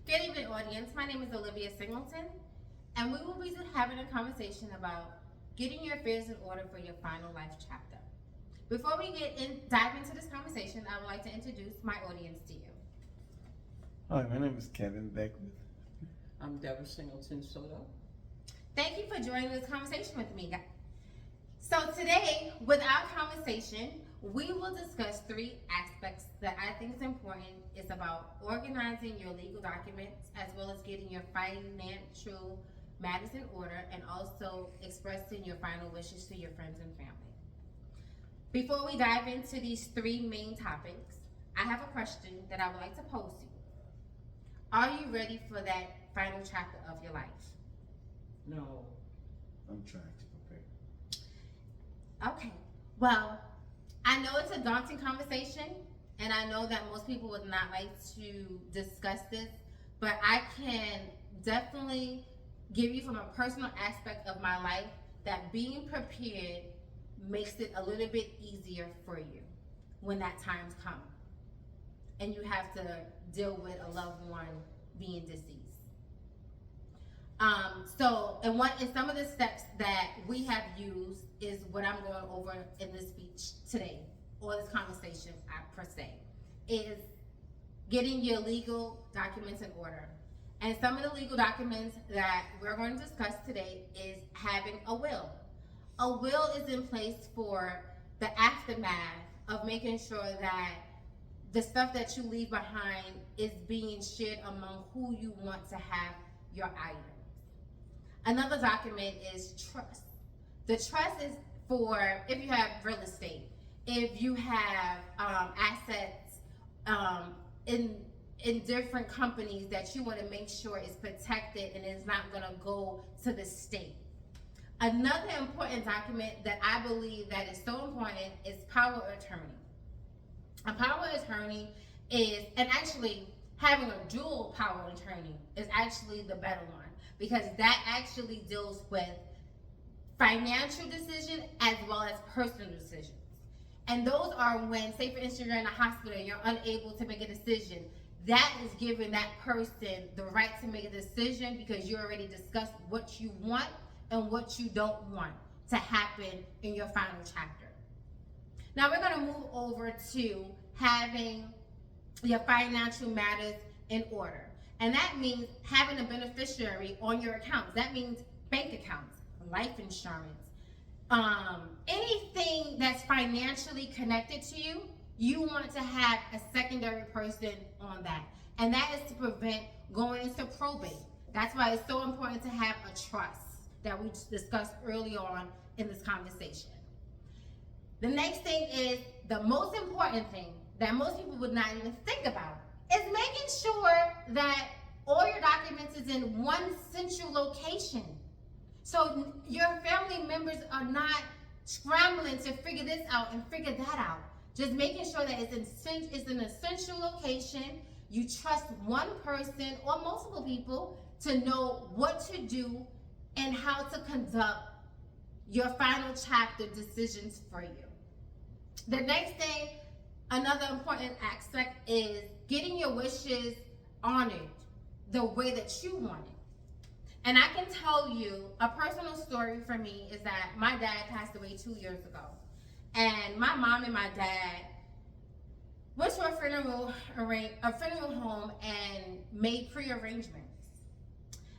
Good evening, audience. My name is Olivia Singleton, and we will be having a conversation about getting your affairs in order for your final life chapter. Before we dive into this conversation, I would like to introduce my audience to you. Hi, my name is Kevin Beckwith. I'm Deborah Singleton Soto. Thank you for joining this conversation with me, guys. So today, with our conversation, we will discuss three aspects that I think is important. It's about organizing your legal documents as well as getting your financial matters in order and also expressing your final wishes to your friends and family. Before we dive into these three main topics, I have a question that I would like to pose to you. Are you ready for that final chapter of your life? No. I'm trying to prepare. Okay. Well, I know it's a daunting conversation, and I know that most people would not like to discuss this, but I can definitely give you from a personal aspect of my life that being prepared makes it a little bit easier for you when that time's come and you have to deal with a loved one being deceased. And some of the steps that we have used is what I'm going over in this speech today, or this conversation per se, is getting your legal documents in order. And some of the legal documents that we're going to discuss today is having a will. A will is in place for the aftermath of making sure that the stuff that you leave behind is being shared among who you want to have your items. Another document is trust. The trust is for if you have real estate, if you have assets in different companies that you want to make sure is protected and is not going to go to the state. Another important document that I believe that is so important is power of attorney. A power of attorney is, and actually having a dual power of attorney is actually the better one, because that actually deals with financial decisions as well as personal decisions. And those are when, say for instance, you're in a hospital and you're unable to make a decision. That is giving that person the right to make a decision because you already discussed what you want and what you don't want to happen in your final chapter. Now we're going to move over to having your financial matters in order. And that means having a beneficiary on your accounts. That means bank accounts, life insurance, anything that's financially connected to you, you want to have a secondary person on that. And that is to prevent going into probate. That's why it's so important to have a trust that we discussed early on in this conversation. The next thing is the most important thing that most people would not even think about is making sure that all your documents is in one central location. So your family members are not scrambling to figure this out and figure that out. Just making sure that it's in a central location. You trust one person or multiple people to know what to do and how to conduct your final chapter decisions for you. The next thing, another important aspect is getting your wishes honored the way that you want it. And I can tell you a personal story for me is that my dad passed away 2 years ago. And my mom and my dad went to a funeral home and made pre-arrangements.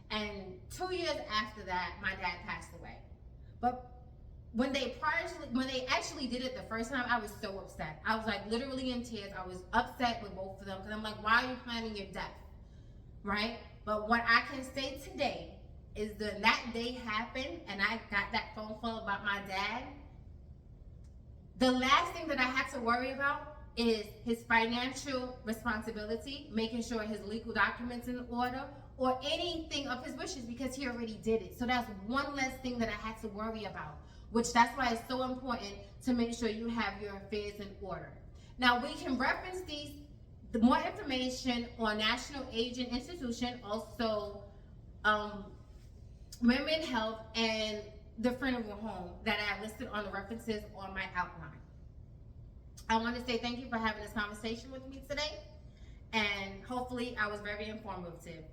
And 2 years after that, my dad passed away. But when they actually did it the first time, I was so upset. I was like literally in tears. I was upset with both of them because I'm like, why are you planning your death? Right? But what I can say today is that day happened and I got that phone call about my dad. The last thing that I had to worry about is his financial responsibility, making sure his legal documents in order, or anything of his wishes because he already did it. So that's one less thing that I had to worry about, which that's why it's so important to make sure you have your affairs in order. Now we can reference the more information on National Aging Institution, also Women Health, and the funeral home that I listed on the references on my outline. I want to say thank you for having this conversation with me today. And hopefully I was very informative.